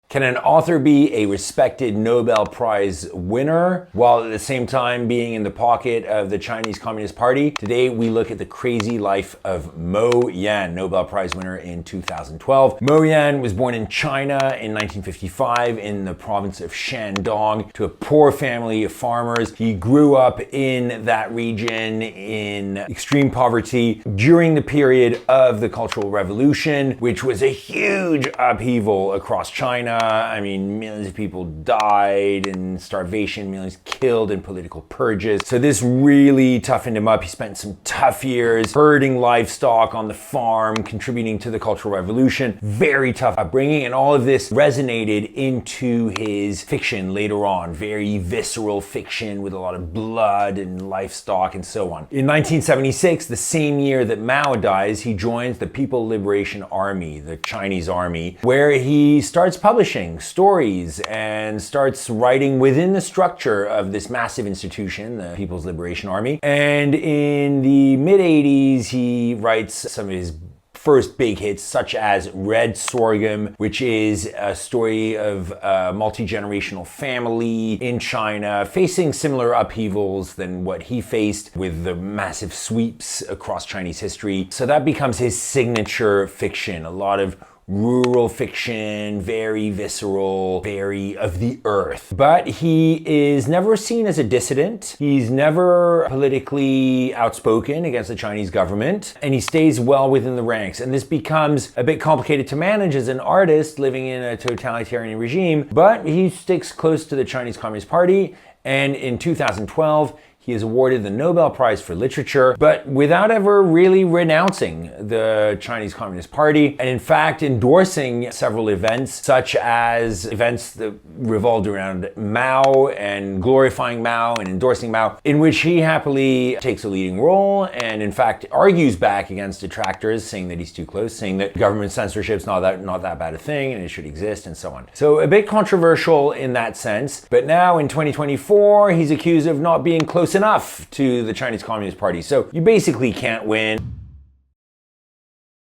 Can an author be a respected Nobel Prize winner while at the same time being in the pocket of the Chinese Communist Party? Today, we look at the crazy life of Mo Yan, Nobel Prize winner in 2012. Mo Yan was born in China in 1955 in the province of Shandong to a poor family of farmers. He grew up in that region in extreme poverty during the period of the Cultural Revolution, which was a huge upheaval across China. I mean, millions of people died in starvation, millions killed in political purges. So this really toughened him up. He spent some tough years herding livestock on the farm, contributing to the Cultural Revolution. Very tough upbringing, and all of this resonated into his fiction later on. Very visceral fiction with a lot of blood and livestock and so on. In 1976, the same year that Mao dies, he joins the People Liberation Army, the Chinese army, where he starts publishing stories and starts writing within the structure of this massive institution, the People's Liberation Army. And in the mid-80s, he writes some of his first big hits, such as Red Sorghum, which is a story of a multi-generational family in China facing similar upheavals than what he faced with the massive sweeps across Chinese history. So that becomes his signature fiction, a lot of rural fiction, very visceral, very of the earth. But he is never seen as a dissident. He's never politically outspoken against the Chinese government, and he stays well within the ranks. And this becomes a bit complicated to manage as an artist living in a totalitarian regime, but he sticks close to the Chinese Communist Party, and in 2012, he is awarded the Nobel Prize for Literature, but without ever really renouncing the Chinese Communist Party, and in fact endorsing several events, such as events that revolved around Mao and glorifying Mao and endorsing Mao, in which he happily takes a leading role and in fact argues back against detractors, saying that he's too close, saying that government censorship's not that bad a thing and it should exist and so on. So a bit controversial in that sense, but now in 2024, he's accused of not being close enough to the Chinese Communist Party. So you basically can't win.